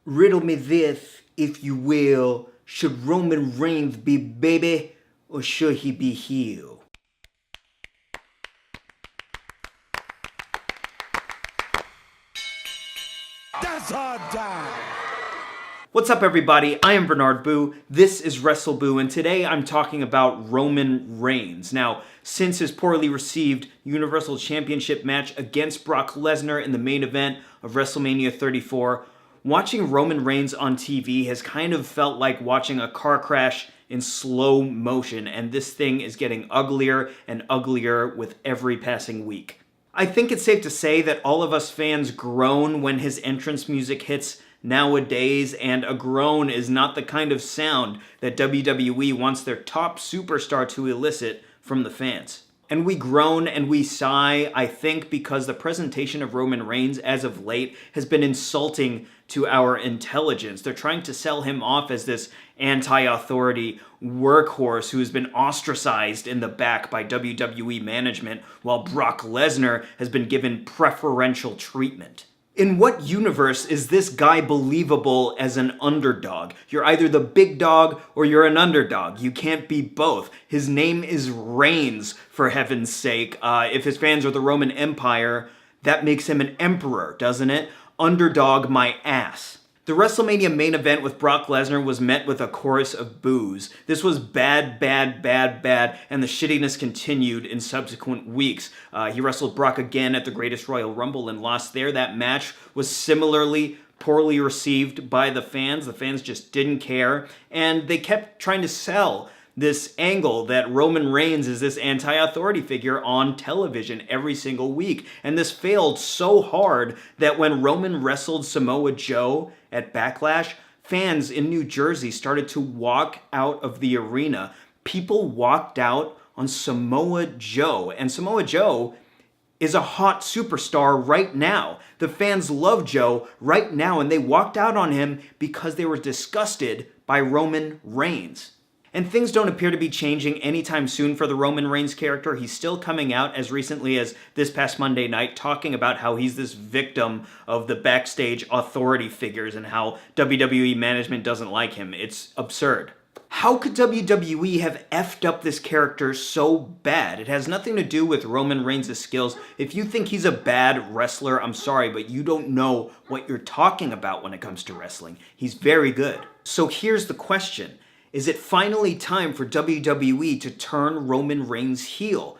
Riddle me this, if you will. Should Roman Reigns be baby, or should he be heel? That's hard time. What's up, everybody? I am Bernard Boo. This is Wrestle Boo, and today I'm talking about Roman Reigns. Now, since his poorly received Universal Championship match against Brock Lesnar in the main event of WrestleMania 34, watching Roman Reigns on TV has kind of felt like watching a car crash in slow motion, and this thing is getting uglier and uglier with every passing week. I think it's safe to say that all of us fans groan when his entrance music hits nowadays, and a groan is not the kind of sound that WWE wants their top superstar to elicit from the fans. And we groan and we sigh, I think, because the presentation of Roman Reigns as of late has been insulting to our intelligence. They're trying to sell him off as this anti-authority workhorse who has been ostracized in the back by WWE management, while Brock Lesnar has been given preferential treatment. In what universe is this guy believable as an underdog? You're either the big dog or you're an underdog. You can't be both. His name is Reigns, for heaven's sake. If his fans are the Roman Empire, that makes him an emperor, doesn't it? Underdog my ass. The WrestleMania main event with Brock Lesnar was met with a chorus of boos. This was bad, bad, bad, bad, and the shittiness continued in subsequent weeks. He wrestled Brock again at the Greatest Royal Rumble and lost there. That match was similarly poorly received by the fans. The fans just didn't care, and they kept trying to sell this angle that Roman Reigns is this anti-authority figure on television every single week. And this failed so hard that when Roman wrestled Samoa Joe at Backlash, fans in New Jersey started to walk out of the arena. People walked out on Samoa Joe, and Samoa Joe is a hot superstar right now. The fans love Joe right now, and they walked out on him because they were disgusted by Roman Reigns. And things don't appear to be changing anytime soon for the Roman Reigns character. He's still coming out as recently as this past Monday night talking about how he's this victim of the backstage authority figures and how WWE management doesn't like him. It's absurd. How could WWE have effed up this character so bad? It has nothing to do with Roman Reigns' skills. If you think he's a bad wrestler, I'm sorry, but you don't know what you're talking about when it comes to wrestling. He's very good. So here's the question. Is it finally time for WWE to turn Roman Reigns heel?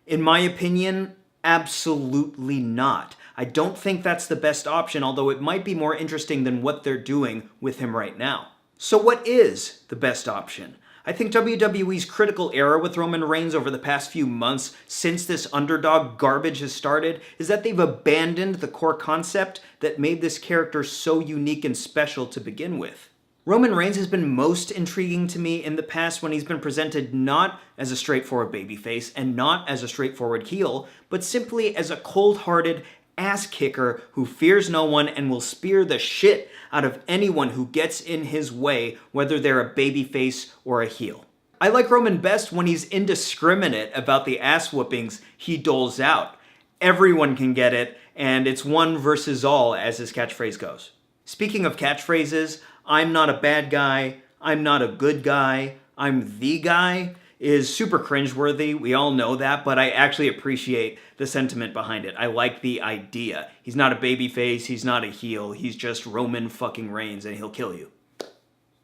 In my opinion, absolutely not. I don't think that's the best option, although it might be more interesting than what they're doing with him right now. So what is the best option? I think WWE's critical error with Roman Reigns over the past few months since this underdog garbage has started is that they've abandoned the core concept that made this character so unique and special to begin with. Roman Reigns has been most intriguing to me in the past when he's been presented not as a straightforward babyface and not as a straightforward heel, but simply as a cold-hearted ass kicker who fears no one and will spear the shit out of anyone who gets in his way, whether they're a babyface or a heel. I like Roman best when he's indiscriminate about the ass whoopings he doles out. Everyone can get it, and it's one versus all, as his catchphrase goes. Speaking of catchphrases, I'm not a bad guy, I'm not a good guy, I'm the guy, is super cringeworthy. We all know that, but I actually appreciate the sentiment behind it. I like the idea. He's not a babyface, he's not a heel, he's just Roman fucking Reigns and he'll kill you.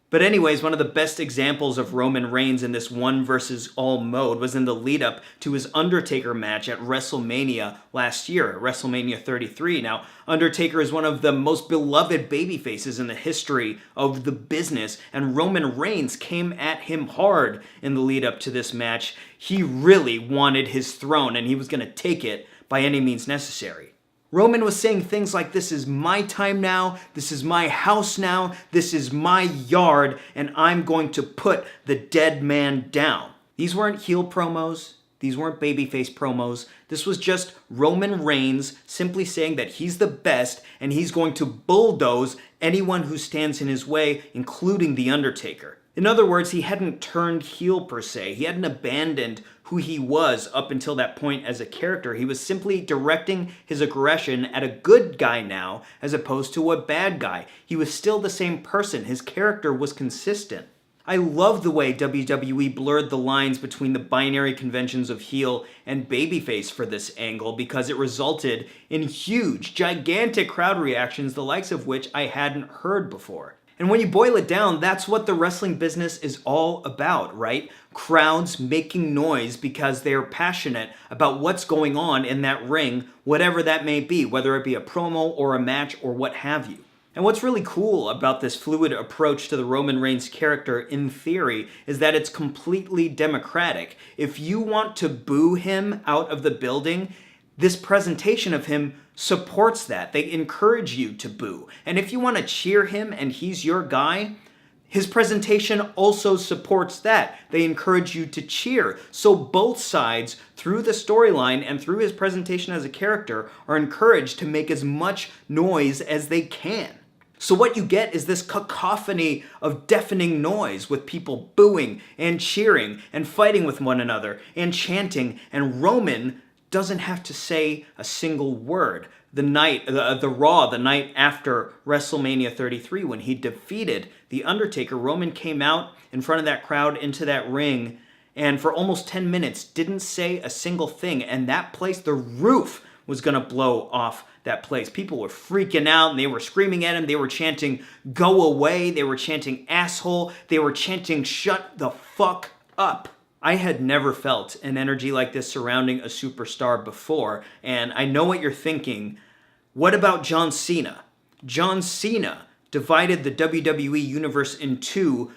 But anyways, one of the best examples of Roman Reigns in this one versus all mode was in the lead up to his Undertaker match at WrestleMania last year, at WrestleMania 33. Now, Undertaker is one of the most beloved babyfaces in the history of the business, and Roman Reigns came at him hard in the lead up to this match. He really wanted his throne, and he was going to take it by any means necessary. Roman was saying things like, this is my time now, this is my house now, this is my yard, and I'm going to put the dead man down. These weren't heel promos, these weren't babyface promos, this was just Roman Reigns simply saying that he's the best and he's going to bulldoze anyone who stands in his way, including The Undertaker. In other words, he hadn't turned heel per se. He hadn't abandoned who he was up until that point as a character. He was simply directing his aggression at a good guy now as opposed to a bad guy. He was still the same person. His character was consistent. I love the way WWE blurred the lines between the binary conventions of heel and babyface for this angle because it resulted in huge, gigantic crowd reactions, the likes of which I hadn't heard before. And when you boil it down, that's what the wrestling business is all about, right? Crowds making noise because they're passionate about what's going on in that ring, whatever that may be, whether it be a promo or a match or what have you. And what's really cool about this fluid approach to the Roman Reigns character, in theory, is that it's completely democratic. If you want to boo him out of the building, this presentation of him supports that. They encourage you to boo. And if you want to cheer him and he's your guy, his presentation also supports that. They encourage you to cheer. So both sides, through the storyline and through his presentation as a character, are encouraged to make as much noise as they can. So what you get is this cacophony of deafening noise with people booing and cheering and fighting with one another and chanting, and Roman doesn't have to say a single word. The Raw, the night after WrestleMania 33, when he defeated The Undertaker, Roman came out in front of that crowd into that ring and for almost 10 minutes didn't say a single thing, and that place, the roof was going to blow off that place. People were freaking out and they were screaming at him. They were chanting, "Go away." They were chanting, "Asshole." They were chanting, "Shut the fuck up." I had never felt an energy like this surrounding a superstar before, and I know what you're thinking. What about John Cena? John Cena divided the WWE universe in two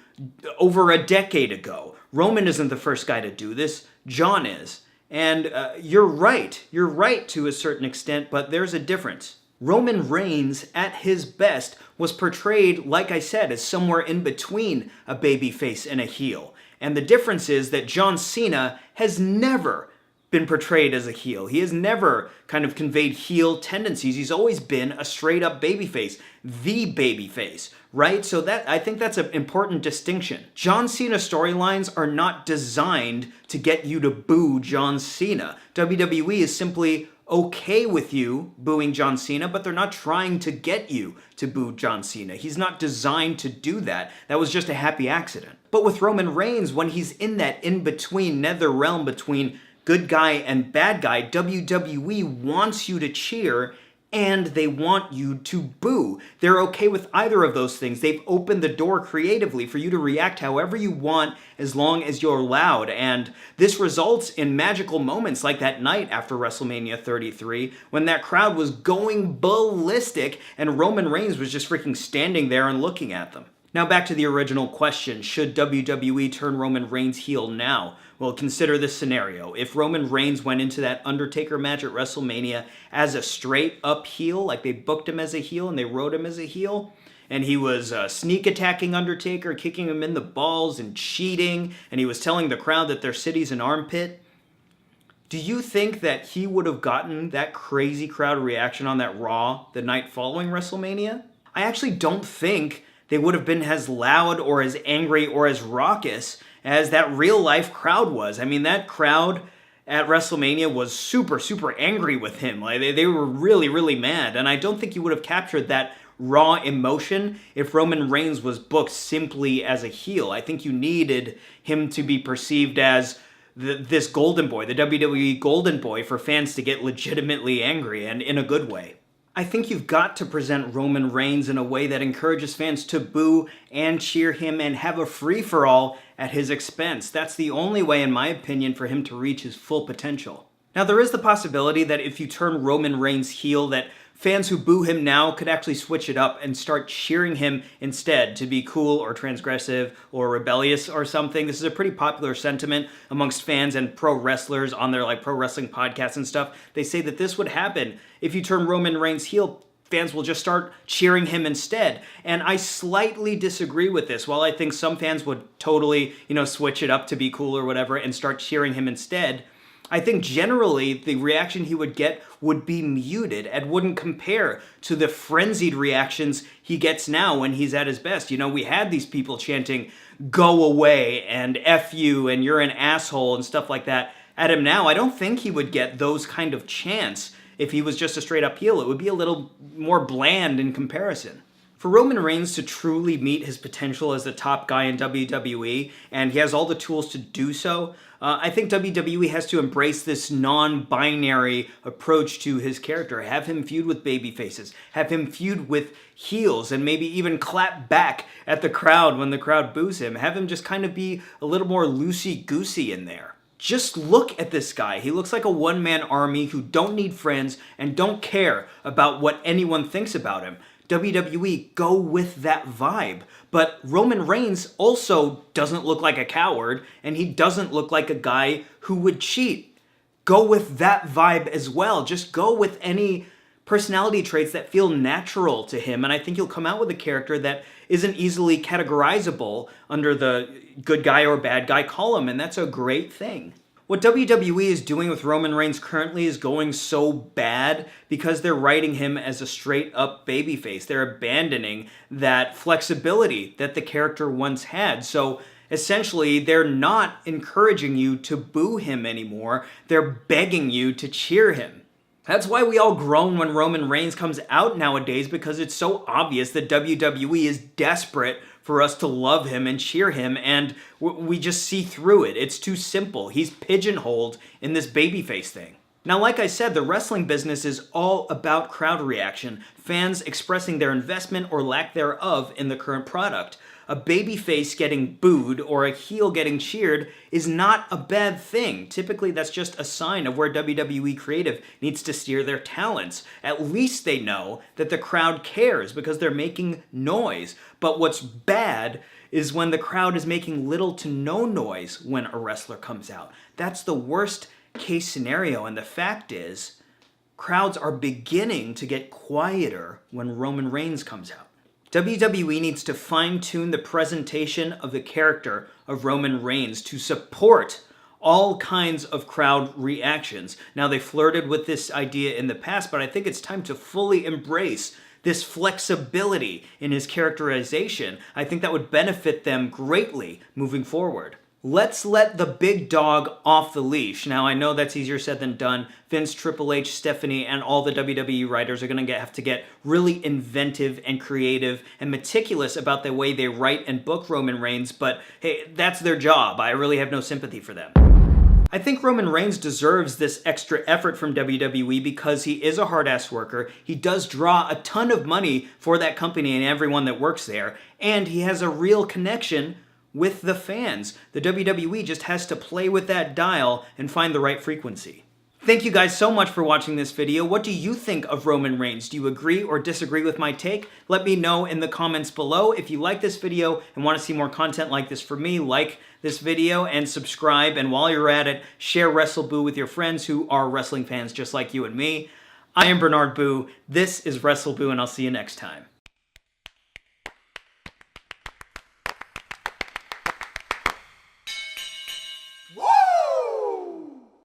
over a decade ago. Roman isn't the first guy to do this. John is. And you're right to a certain extent, but there's a difference. Roman Reigns, at his best, was portrayed, like I said, as somewhere in between a babyface and a heel. And the difference is that John Cena has never been portrayed as a heel. He has never kind of conveyed heel tendencies. He's always been a straight up babyface, the babyface, right? So I think that's an important distinction. John Cena storylines are not designed to get you to boo John Cena. WWE is simply okay with you booing John Cena, but they're not trying to get you to boo John Cena. He's not designed to do that. That was just a happy accident. But with Roman Reigns, when he's in that in-between nether realm between good guy and bad guy, WWE wants you to cheer and they want you to boo. They're okay with either of those things. They've opened the door creatively for you to react however you want as long as you're loud. And this results in magical moments like that night after WrestleMania 33 when that crowd was going ballistic and Roman Reigns was just freaking standing there and looking at them. Now back to the original question, should WWE turn Roman Reigns heel now? Well, consider this scenario. If Roman Reigns went into that Undertaker match at WrestleMania as a straight up heel, like they booked him as a heel and they wrote him as a heel, and he was sneak attacking Undertaker, kicking him in the balls and cheating, and he was telling the crowd that their city's an armpit, do you think that he would have gotten that crazy crowd reaction on that Raw the night following WrestleMania? I actually don't think they would have been as loud or as angry or as raucous as that real life crowd was. I mean, that crowd at WrestleMania was super, super angry with him. Like they were really, really mad. And I don't think you would have captured that raw emotion if Roman Reigns was booked simply as a heel. I think you needed him to be perceived as this golden boy, the WWE golden boy, for fans to get legitimately angry and in a good way. I think you've got to present Roman Reigns in a way that encourages fans to boo and cheer him and have a free-for-all at his expense. That's the only way, in my opinion, for him to reach his full potential. Now, there is the possibility that if you turn Roman Reigns heel, that fans who boo him now could actually switch it up and start cheering him instead to be cool or transgressive or rebellious or something. This is a pretty popular sentiment amongst fans and pro wrestlers on their pro wrestling podcasts and stuff. They say that this would happen if you turn Roman Reigns heel. Fans will just start cheering him instead. And I slightly disagree with this. While I think some fans would totally, switch it up to be cool or whatever and start cheering him instead, I think generally the reaction he would get would be muted and wouldn't compare to the frenzied reactions he gets now when he's at his best. You know, we had these people chanting, "Go away," and "F you," and "You're an asshole," and stuff like that at him now. I don't think he would get those kind of chants if he was just a straight up heel. It would be a little more bland in comparison. For Roman Reigns to truly meet his potential as the top guy in WWE, and he has all the tools to do so, I think WWE has to embrace this non-binary approach to his character. Have him feud with babyfaces, have him feud with heels, and maybe even clap back at the crowd when the crowd boos him. Have him just kind of be a little more loosey-goosey in there. Just look at this guy. He looks like a one-man army who don't need friends and don't care about what anyone thinks about him. WWE, go with that vibe. But Roman Reigns also doesn't look like a coward, and he doesn't look like a guy who would cheat. Go with that vibe as well. Just go with any personality traits that feel natural to him, and I think you'll come out with a character that isn't easily categorizable under the good guy or bad guy column, and that's a great thing. What WWE is doing with Roman Reigns currently is going so bad because they're writing him as a straight-up babyface. They're abandoning that flexibility that the character once had. So essentially, they're not encouraging you to boo him anymore. They're begging you to cheer him. That's why we all groan when Roman Reigns comes out nowadays, because it's so obvious that WWE is desperate for us to love him and cheer him, and we just see through it. It's too simple. He's pigeonholed in this babyface thing. Now, like I said, the wrestling business is all about crowd reaction, fans expressing their investment or lack thereof in the current product. A babyface getting booed or a heel getting cheered is not a bad thing. Typically, that's just a sign of where WWE Creative needs to steer their talents. At least they know that the crowd cares because they're making noise. But what's bad is when the crowd is making little to no noise when a wrestler comes out. That's the worst case scenario, and the fact is, crowds are beginning to get quieter when Roman Reigns comes out. WWE needs to fine-tune the presentation of the character of Roman Reigns to support all kinds of crowd reactions. Now, they flirted with this idea in the past, but I think it's time to fully embrace this flexibility in his characterization. I think that would benefit them greatly moving forward. Let's let the big dog off the leash. Now, I know that's easier said than done. Vince, Triple H, Stephanie, and all the WWE writers are going to have to get really inventive and creative and meticulous about the way they write and book Roman Reigns, but hey, that's their job. I really have no sympathy for them. I think Roman Reigns deserves this extra effort from WWE because he is a hard-ass worker, he does draw a ton of money for that company and everyone that works there, and he has a real connection with the fans. The WWE just has to play with that dial and find the right frequency. Thank you guys so much for watching this video. What do you think of Roman Reigns? Do you agree or disagree with my take? Let me know in the comments below. If you like this video and want to see more content like this from me, like this video and subscribe. And while you're at it, share WrestleBoo with your friends who are wrestling fans just like you and me. I am Bernard Boo. This is WrestleBoo, and I'll see you next time.